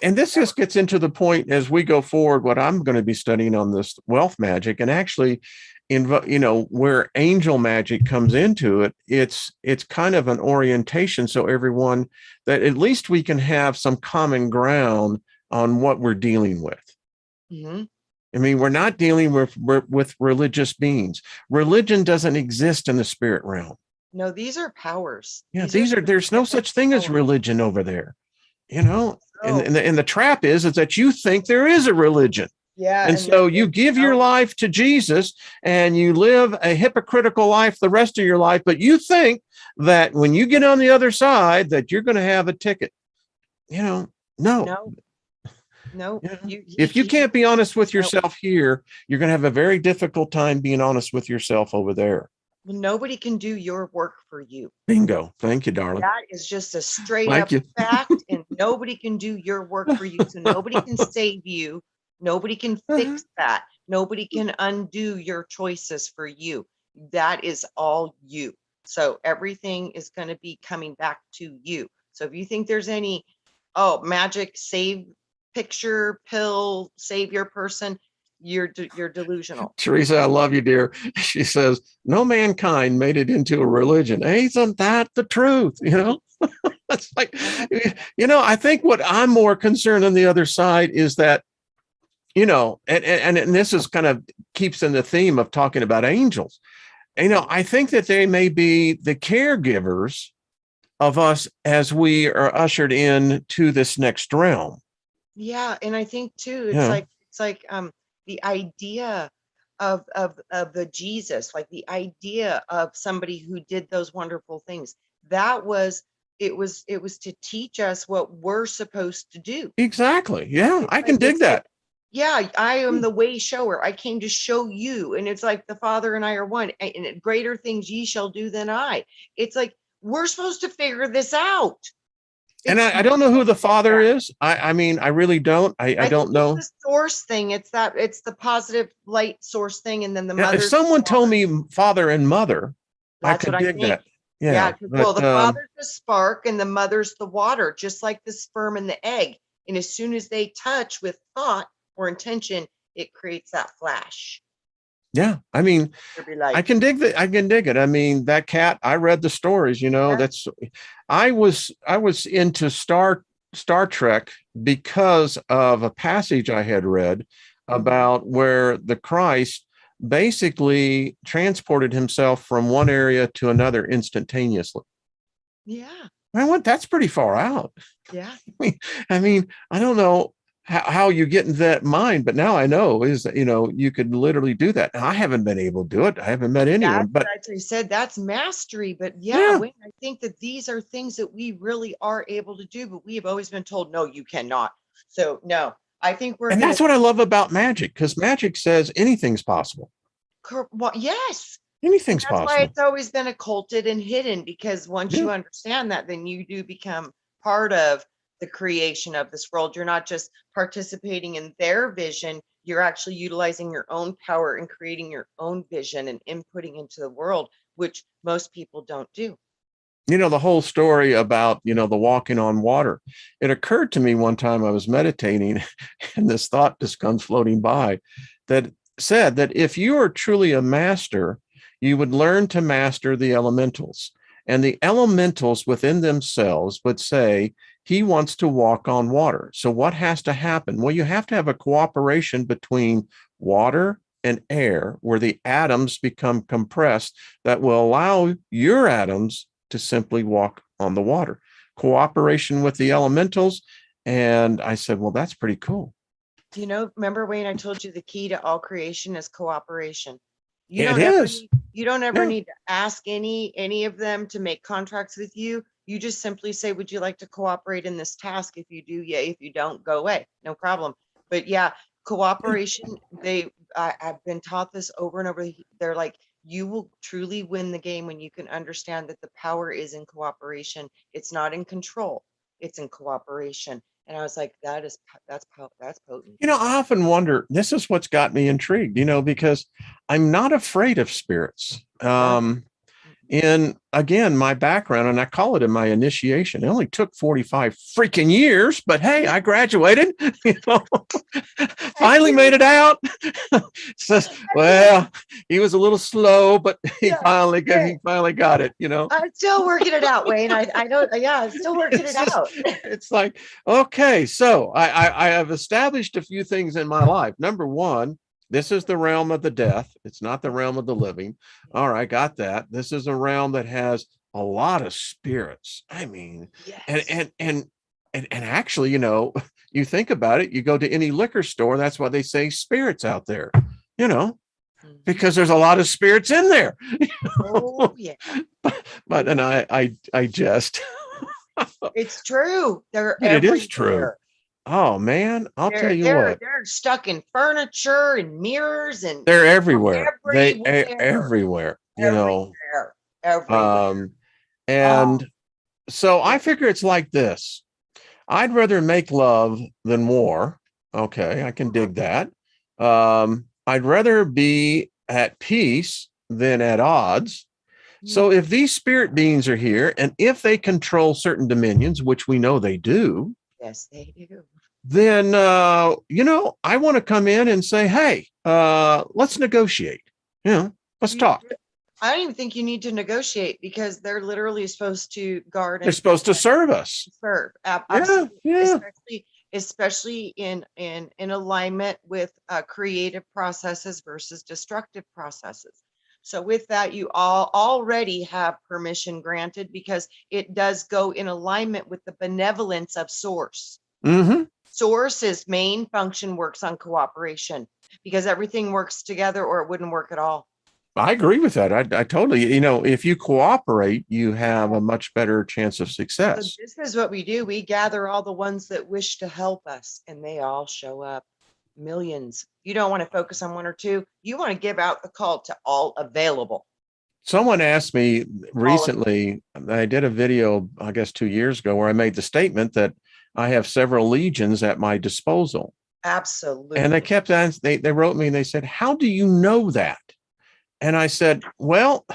And this just gets into the point as we go forward, what I'm going to be studying on this wealth magic, and actually where angel magic comes into it, it's kind of an orientation. So everyone, that at least we can have some common ground on what we're dealing with. Mm-hmm. I mean, we're not dealing with religious beings. Religion doesn't exist in the spirit realm. No, these are powers. Yeah, there's no such thing as religion over there, and the trap is that you think there is a religion. Yeah. And so you give your life to Jesus and you live a hypocritical life the rest of your life, but you think that when you get on the other side that you're going to have a ticket. No. If you can't be honest with yourself here, you're going to have a very difficult time being honest with yourself over there. Well, nobody can do your work for you. Bingo. Thank you, darling. That is just a straight up fact, and nobody can do your work for you. So nobody can save you. Nobody can fix that. Nobody can undo your choices for you. That is all you. So everything is going to be coming back to you. So if you think there's any, magic, save picture, pill, savior person, you're delusional. Teresa, I love you, dear. She says, no mankind made it into a religion. Isn't that the truth? It's like, I think what I'm more concerned on the other side is that, and this is kind of keeps in the theme of talking about angels. I think that they may be the caregivers of us as we are ushered in to this next realm. Yeah. And I think too, it's like the idea of the Jesus, like the idea of somebody who did those wonderful things. It was to teach us what we're supposed to do. Exactly. Yeah. I can dig that. Yeah, I am the way shower. I came to show you. And it's like the Father and I are one. And greater things ye shall do than I. It's like we're supposed to figure this out. And I don't know who the Father is. I mean, I really don't. I don't know. It's the source thing. It's the positive light source thing. And then the mother. If someone told me Father and Mother, I could dig that. Yeah. Well, the Father's the spark and the mother's the water, just like the sperm and the egg. And as soon as they touch with thought or intention, it creates that flash. Yeah. I mean, I can dig that. I can dig it. I mean, that cat, I read the stories, I was into Star Trek because of a passage I had read about where the Christ basically transported himself from one area to another instantaneously. Yeah. I went, that's pretty far out. Yeah. I mean, I don't know how you get into that mind, but now I know is that, you could literally do that. Now, I haven't been able to do it. I haven't met anyone, but as I said, that's mastery. But Wayne, I think that these are things that we really are able to do, but we have always been told, no, you cannot. So no, I think that's what I love about magic, because magic says anything's possible. Well, yes. Anything's possible. That's why it's always been occulted and hidden, because once you understand that, then you do become part of the creation of this world. You're not just participating in their vision, you're actually utilizing your own power and creating your own vision and inputting into the world, which most people don't do. The whole story about, the walking on water. It occurred to me one time I was meditating and this thought just comes floating by that said that if you are truly a master, you would learn to master the elementals, and the elementals within themselves would say, he wants to walk on water. So what has to happen? Well, you have to have a cooperation between water and air where the atoms become compressed that will allow your atoms to simply walk on the water. Cooperation with the elementals. And I said, well, that's pretty cool. Remember, Wayne, I told you the key to all creation is cooperation. You don't ever need to ask any of them to make contracts with you. You just simply say, would you like to cooperate in this task? If you do, yay. If you don't, go away. No problem. But cooperation, I've been taught this over and over. They're like, you will truly win the game when you can understand that the power is in cooperation. It's not in control. It's in cooperation. And I was like, that's potent. I often wonder, this is what's got me intrigued, because I'm not afraid of spirits. in, again, my background, and I call it in my initiation. It only took 45 freaking years, but hey, I graduated, you know, finally made it out. Says, well, he was a little slow, but he Yeah, finally got it, you know. I'm still working it out, Wayne. I don't, yeah, I'm still working It's it just, out. it's like, okay, so I have established a few things in my life. Number one, this is the realm of the death. It's not the realm of the living. All right, got that. This is a realm that has a lot of spirits. I mean, and Yes. and and and actually, you know, you think about it, you go to any liquor store, that's why they say spirits out there, you know, Mhm. because there's a lot of spirits in there. Oh, yeah. But and I jest. It's true. They're But it is true. everywhere. Oh man, I'll tell They're you they're what, they're stuck in furniture and mirrors and they're everywhere. everywhere. Everywhere, you know. Everywhere. Everywhere. Um, Oh, and so yeah. I figure it's like this. I'd rather make love than war. Okay, I can dig that. I'd rather be at peace than at odds. So if these spirit beings are here and if they control certain dominions, which we know they do, Yes, they do. then you know, I want to come in and say, hey, let's negotiate. You know, let's You- talk. I don't even think you need to negotiate because they're literally supposed to guard They're and supposed to serve us. serve. Yeah, Absolutely. yeah. Especially in alignment with creative processes versus destructive processes. So with that, you all already have permission granted because it does go in alignment with the benevolence of source. Mm-hmm. Source's main function works on cooperation because everything works together or it wouldn't work at all. I agree with that. I totally, you know, if you cooperate, you have a much better chance of So success. this is what we do. We gather all the ones that wish to help us, and they all show up. Millions. You don't want to focus on one or two. You want to give out the call to all available. Someone asked me All of recently, I did a video, I guess 2 years ago, where I made the statement that I have several legions at my disposal. absolutely. And they kept asking, they wrote me and they said, how do you know that? And I said, well,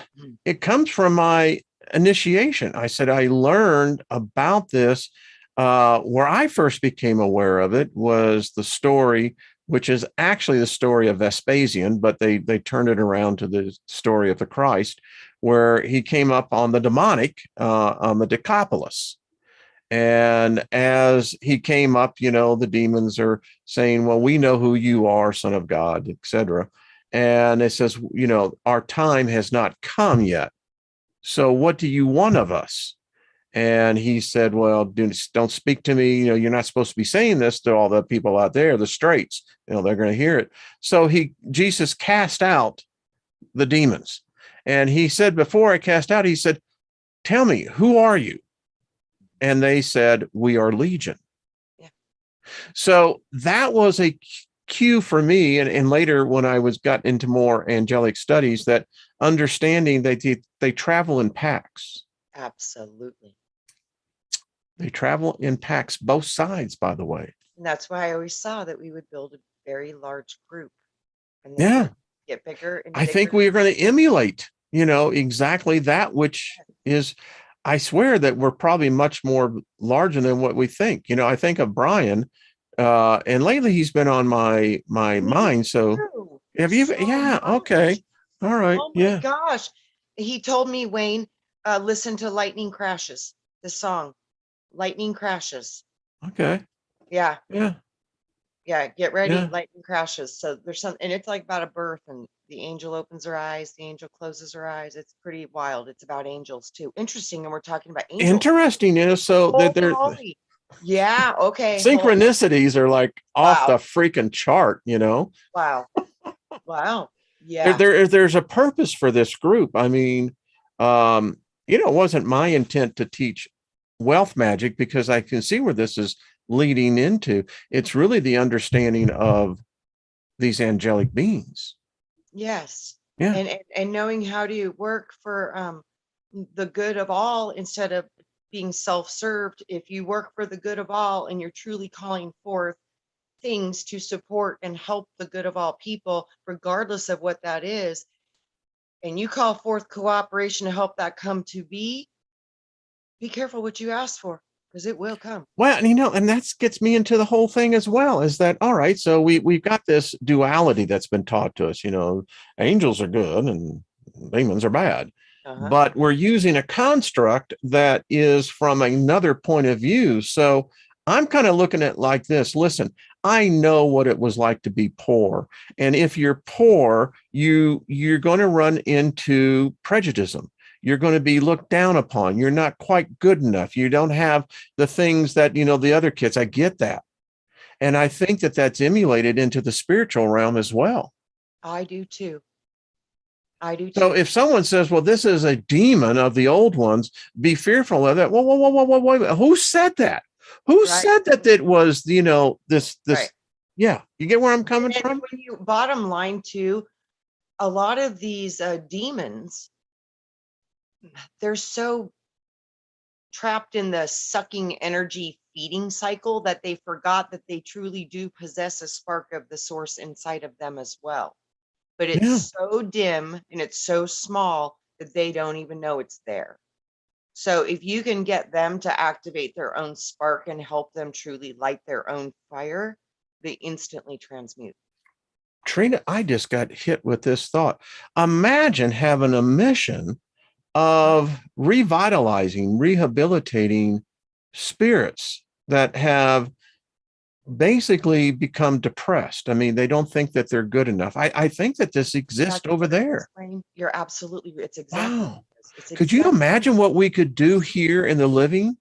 it comes from my initiation. I said, I learned about this. Where I first became aware of it was the story, which is actually the story of Vespasian, but they turned it around to the story of the Christ, where he came up on the demonic, on the Decapolis. And as he came up, you know, the demons are saying, well, we know who you are, son of God, etc. And it says, you know, our time has not come yet. So what do you want of us? And he said, well, don't speak to me. You know, you're not supposed to be saying this to all the people out there, the straights, you know, they're going to hear it. So Jesus cast out the demons. And he said, before I cast out, he said, tell me, who are you? And they said, we are legion. Yeah. So that was a cue for me. And later when I got into more angelic studies, that understanding that they travel in packs. Absolutely. They travel in packs, both sides, by the way. And that's why I always saw that we would build a very large group and then Yeah. get bigger and I think bigger. we are going to emulate, you know, exactly that, which is, I swear that we're probably much more larger than what we think. You know, I think of Brian, and lately he's been on my mind. So True. have you? So Yeah. much. Okay. All right. Oh my Yeah. gosh. He told me, Wayne, listen to Lightning Crashes, the song. Lightning Crashes. Okay. Yeah. Yeah. Yeah. Get ready. Yeah. Lightning Crashes. So there's some, and it's like about a birth, and the angel opens her eyes, the angel closes her eyes. It's pretty wild. It's about angels too. Interesting. And we're talking about angels. Interesting. You know, so that there Holy. Yeah. Okay. synchronicities are like off the freaking chart, you know. Wow. Wow. Yeah. There's a purpose for this group. I mean, you know, it wasn't my intent to teach wealth magic because I can see where this is leading into. It's really the understanding of these angelic beings. Yes. Yeah. And knowing how to work for the good of all instead of being self-served. If you work for the good of all and you're truly calling forth things to support and help the good of all people, regardless of what that is, and you call forth cooperation to help that come to be careful what you ask for, because it will come. Well, and that gets me into the whole thing as well, is that, all right, so we've got this duality that's been taught to us, angels are good and demons are bad. But we're using a construct that is from another point of view. So I'm kind of looking at it like this. Listen, I know what it was like to be poor. And if you're poor, you're going to run into prejudice. You're going to be looked down upon. You're not quite good enough. You don't have the things that, the other kids. I get that. And I think that that's emulated into the spiritual realm as well. I do too. So if someone says, well, this is a demon of the old ones, be fearful of that. Whoa. Who said that? Who said that it was, this, right. Yeah. You get where I'm coming from? When you bottom line too, a lot of these demons, they're so trapped in the sucking energy feeding cycle that they forgot that they truly do possess a spark of the source inside of them as well. But it's so dim and it's so small that they don't even know it's there. So if you can get them to activate their own spark and help them truly light their own fire, they instantly transmute. Trina, I just got hit with this thought. Imagine having a mission of revitalizing, rehabilitating spirits that have basically become depressed. I mean, they don't think that they're good enough. I think that this exists over there. You're absolutely, it's exactly. Wow. Could you imagine what we could do here in the living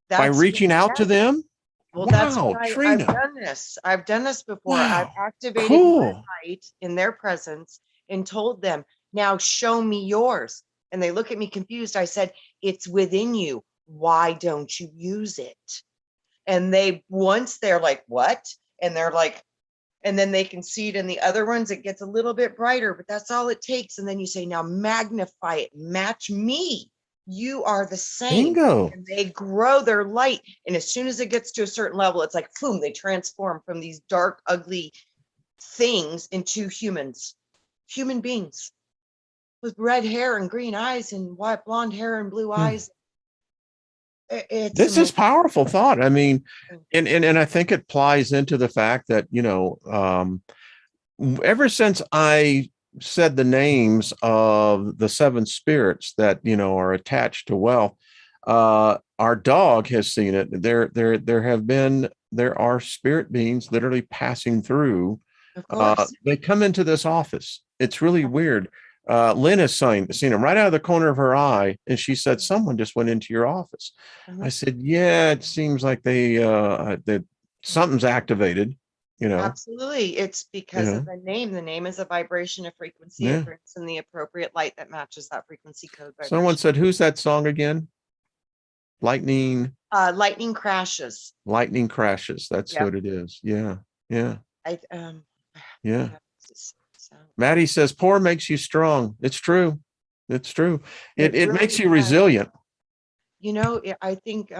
by reaching out to them? Well, that's why I've done this. I've done this before. Wow. I've activated my light in their presence and told them, now show me yours. And they look at me confused. I said, it's within you. Why don't you use it? And once they're like, what? And they're like, and then they can see it in the other ones. It gets a little bit brighter, but that's all it takes. And then you say, now magnify it, match me. You are the same. Bingo. And they grow their light. And as soon as it gets to a certain level, it's like, boom, they transform from these dark, ugly things into human beings with red hair and green eyes and white blonde hair and blue eyes. This is powerful thought. I mean, and I think it plies into the fact that, ever since I said the names of the 7 spirits that, are attached to wealth, our dog has seen it. There are spirit beings literally passing through. They come into this office. It's really weird. Lynn has seen him right out of the corner of her eye, and she said, someone just went into your office. I said, yeah, it seems like that something's activated, Absolutely. It's because of the name. The name is a vibration, a frequency. It brings in the appropriate light that matches that frequency code vibration. Someone said, who's that song again? Lightning crashes. Lightning crashes. That's what it is. Yeah. Maddie says, poor makes you strong. It's true. It's true. It really makes you resilient. I think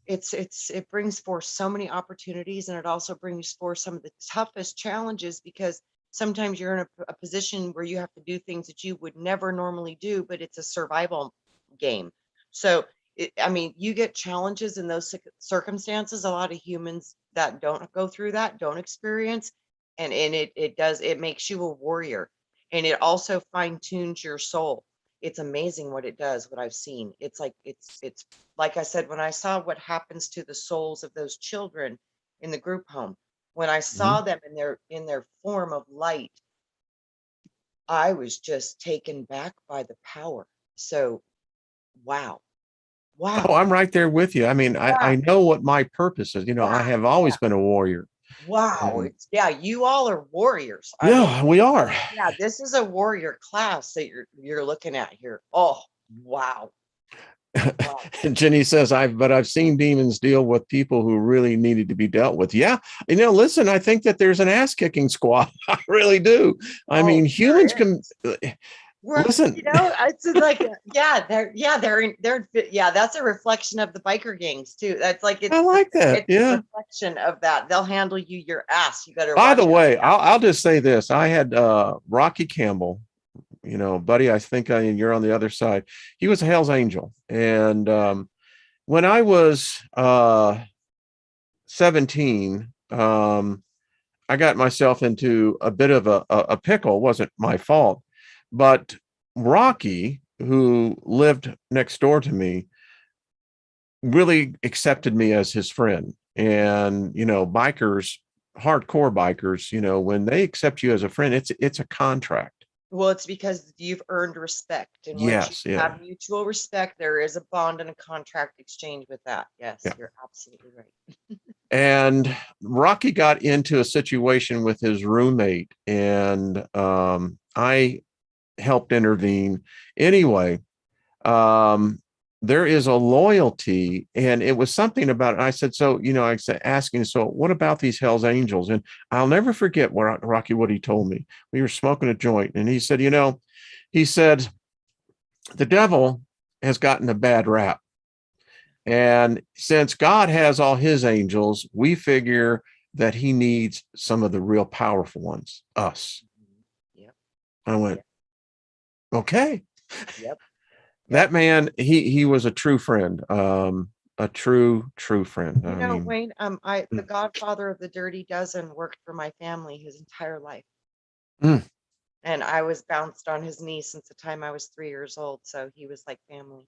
it brings forth so many opportunities, and it also brings forth some of the toughest challenges, because sometimes you're in a position where you have to do things that you would never normally do, but it's a survival game. So, you get challenges in those circumstances. A lot of humans that don't go through that don't experience. And it makes you a warrior, and it also fine tunes your soul. It's amazing what it does, what I've seen. It's like I said, when I saw what happens to the souls of those children in the group home, when I saw them in their form of light, I was just taken back by the power. So, wow. Oh, I'm right there with you. I mean, I know what my purpose is. I have always been a warrior. Wow. You all are warriors. We are. Yeah, this is a warrior class that you're looking at here. Oh, wow. Jenny says, I've seen demons deal with people who really needed to be dealt with. Yeah. Listen, I think that there's an ass kicking squad. I really do. I mean, humans can listen. It's like, that's a reflection of the biker gangs too. That's like, I like that. It's a reflection of that. They'll handle your ass. You got to. By the way, I'll just say this. I had Rocky Campbell, buddy, I think you're on the other side. He was a Hell's Angel. And when I was 17, I got myself into a bit of a pickle. It wasn't my fault, but Rocky, who lived next door to me, really accepted me as his friend. And, bikers, hardcore bikers, when they accept you as a friend, it's a contract. Well, it's because you've earned respect. And once Yes. you Yeah. have mutual respect, there is a bond and a contract exchange with that. Yes, Yeah. you're absolutely right. And Rocky got into a situation with his roommate, and I helped intervene. Anyway, there is a loyalty, and it was something about it. I said, so, I said, asking, so what about these Hell's Angels? And I'll never forget what he told me. We were smoking a joint, and he said, he said, the devil has gotten a bad rap. And since God has all his angels, we figure that he needs some of the real powerful ones, us. Yep. I went, okay. Yep. That man, he was a true friend, a true friend. Wayne, the godfather of the Dirty Dozen worked for my family his entire life. Mm. And I was bounced on his knee since the time I was 3 years old. So he was like family.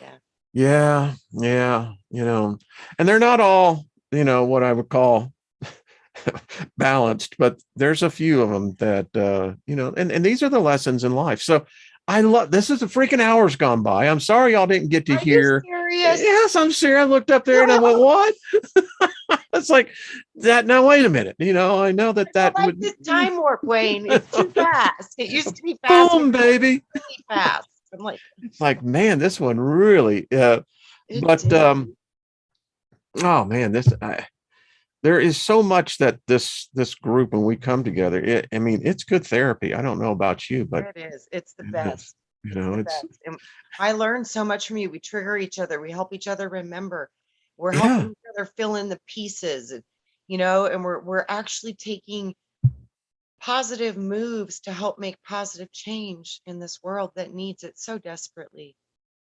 Yeah. Yeah. And they're not all, what I would call balanced, but there's a few of them that, and these are the lessons in life. So I love, this is a freaking hour's gone by. I'm sorry y'all didn't get to Are hear. you serious? Yes, I'm serious. I looked up there and I went, what? It's like that. Now, wait a minute. I know that like would this time warp, Wayne. It's too fast. It used to be fast. boom, baby. Really fast. I'm like, It's like, man, this one really, it but, did. oh man, there is so much that this group, when we come together, it's good therapy. I don't know about you, but it is. It's the it is. best. It's the best. And I learned so much from you. We trigger each other. We help each other remember. We're helping each other fill in the pieces, and we're actually taking positive moves to help make positive change in this world that needs it so desperately.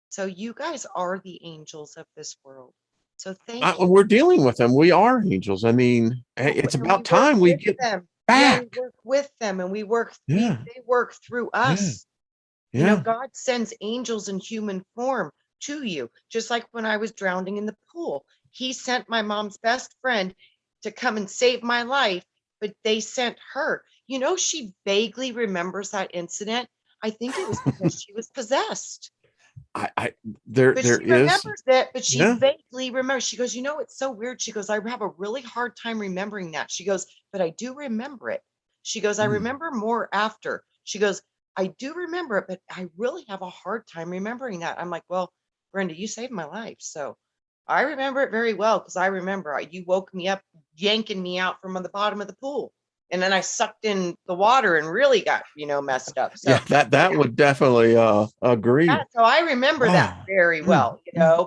So you guys are the angels of this world. So thank you. we're dealing with them. We are angels. It's And about work time we with get them. back. Yeah, we work with them, and they work through Yeah. us. Yeah. God sends angels in human form to you, just like when I was drowning in the pool. He sent my mom's best friend to come and save my life, but they sent her. She vaguely remembers that incident. I think it was because she was possessed. There But is. she remembers that, but she Yeah. vaguely remembers. She goes, it's so weird. She goes, I have a really hard time remembering that. She goes, but I do remember it. She goes, I remember more after. She goes, I do remember it, but I really have a hard time remembering that. I'm like, well, Brenda, you saved my life. So I remember it very well because I remember you woke me up, yanking me out from the bottom of the pool. And then I sucked in the water and really got, messed up. So yeah, that would definitely agree. yeah, so I remember that very well,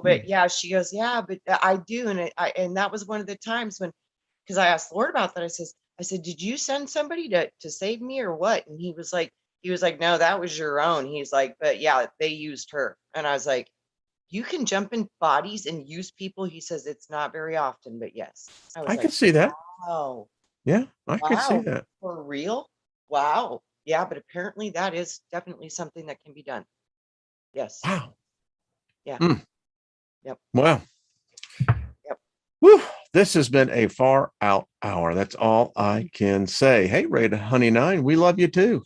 but yeah, she goes, yeah, but I do. And that was one of the times because I asked the Lord about that. I said, did you send somebody to save me or what? And he was like, no, that was your own. He's like, but yeah, they used her. And I was like, you can jump in bodies and use people. He says, it's not very often, but yes. I could see that. Wow. Yeah, I could see that. For real? Wow. Yeah, but apparently that is definitely something that can be done. Yes. Wow. Yeah. Yep. Wow. Yep. Whew. This has been a far out hour. That's all I can say. Hey, Ray Honey 9, we love you too.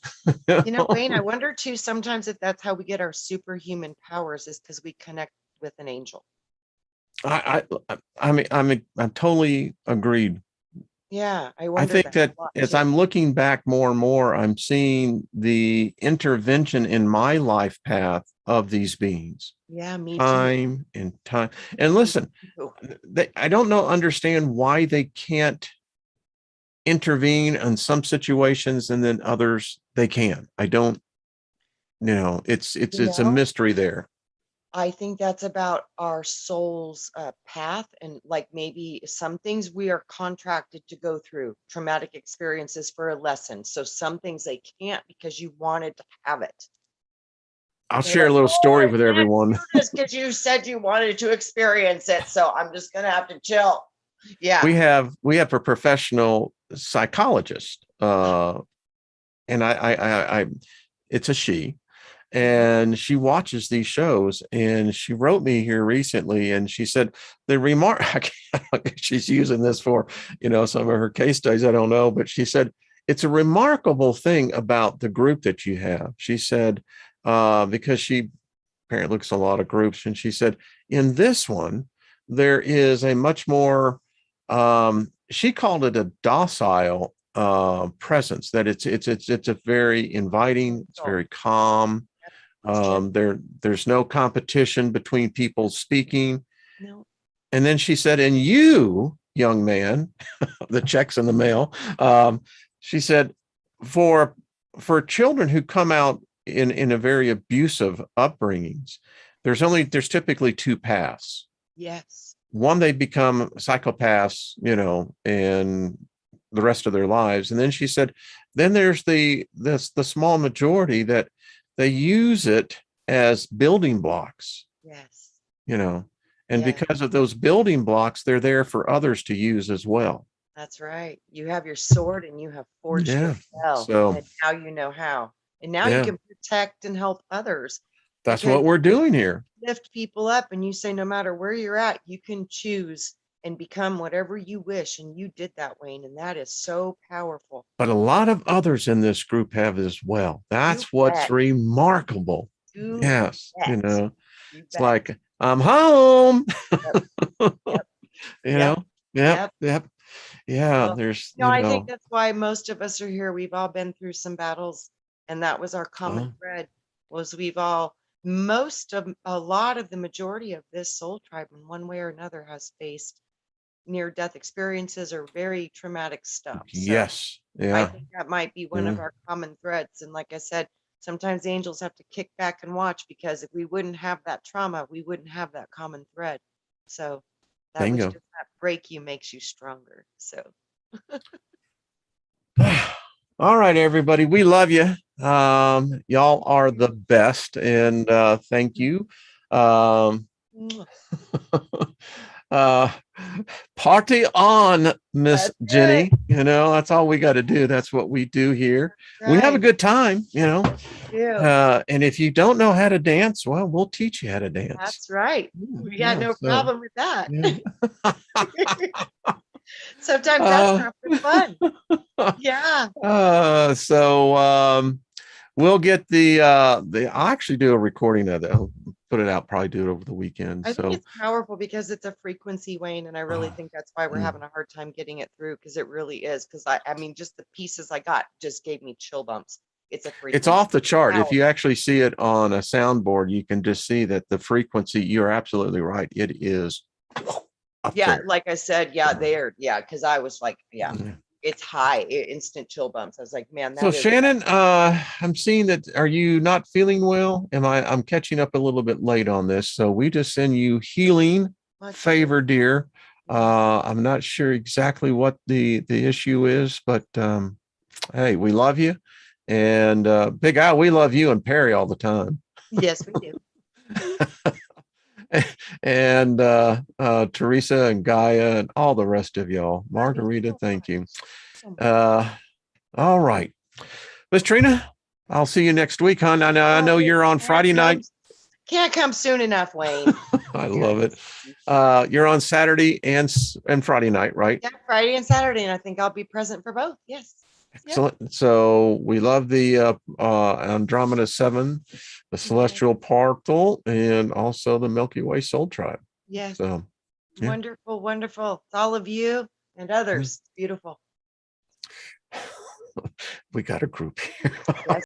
Wayne, I wonder too, sometimes if that's how we get our superhuman powers is because we connect with an angel. I'm totally agreed. Yeah, I think that as I'm looking back more and more, I'm seeing the intervention in my life path of these beings. Yeah, me time too. and time. And listen, I don't understand why they can't intervene in some situations and then others they can. I don't, it's a mystery there. I think that's about our soul's path, and like maybe some things we are contracted to go through traumatic experiences for a lesson. So some things they can't because you wanted to have it. I'll They're share like, a little "Oh, story I with can't everyone. do this because you said you wanted to experience it. So I'm just gonna have to chill." Yeah. We have a professional psychologist, and I it's a she, and she watches these shows, and she wrote me here recently, and she said the remark she's using this for, some of her case studies, I don't know, but she said it's a remarkable thing about the group that you have. She said, because she apparently looks at a lot of groups, and she said in this one there is a much more, she called it a docile presence, that it's a very inviting, it's very calm. There's no competition between people speaking. No. And then she said, and you, young man, the check's in the mail. She said, for children who come out in a very abusive upbringings, there's typically two paths. Yes. One, they become psychopaths, and the rest of their lives. And then she said, then there's the small majority that they use it as building blocks, Yes. and Yeah. because of those building blocks, they're there for others to use as well. That's right. You have your sword and you have forged Yeah. your spell. So And now you know how. And now you yeah, can protect and help others. that's Because what we're doing here. lift people up and you say, no matter where you're at, you can choose and become whatever you wish. And you did that, Wayne. And that is so powerful. But a lot of others in this group have as well. That's You what's bet. remarkable. You Yes. bet. You It's bet. like, I'm home. Yep. Yep. Yep. Yep. Yeah. Well, There's, I think that's why most of us are here. We've all been through some battles, and that was our common thread. Was a lot of the majority of this soul tribe in one way or another has faced near-death experiences or very traumatic stuff. So yes. I Yeah. think that might be one of our common threads. And like I said, sometimes angels have to kick back and watch, because if we wouldn't have that trauma, we wouldn't have that common thread. So that was Bingo. just that break you makes you stronger. So All right, everybody. We love you. Y'all are the best. And thank you. mwah. Party on, Miss That's Jenny. it. That's all we got to do. That's what we do here. We have a Right. good time, Yeah. and if you don't know how to dance, well, we'll teach you how to dance. That's right. We got Yeah, no problem with that. yeah. Sometimes that's half the fun. Yeah. We'll get I'll actually do a recording of that. I'll put it out, probably do it over the weekend. I think So it's powerful because it's a frequency, Wayne, and I really think that's why we're having a hard time getting it through, because it really is. Because I mean, just the pieces I got just gave me chill bumps. It's a frequency. it's off the chart. If Powerful. you actually see it on a soundboard, you can just see that the frequency, you're absolutely right. It is up Yeah, there. like I said, because I was like, it's high, instant chill bumps. I was like, man, So that is Shannon, I'm seeing that. Are you not feeling well? I'm catching up a little bit late on this. So we just send you healing favor, dear. I'm not sure exactly what the issue is, but hey, we love you. And Big Al, we love you and Perry all the time. Yes, we do. And Teresa and Gaia and all the rest of y'all. Margarita, thank you. All right. Miss Trina, I'll see you next week, hon. I know you're on Friday night. Can't come soon enough, Wayne. I love it. You're on Saturday and Friday night, right? Yeah, Friday and Saturday, and I think I'll be present for both. Yes. Excellent. Yep. So we love the Andromeda 7, the Celestial Portal, and also the Milky Way Soul Tribe. Yes. So wonderful, wonderful. It's all of you and others. Beautiful. We got a group here. Yes.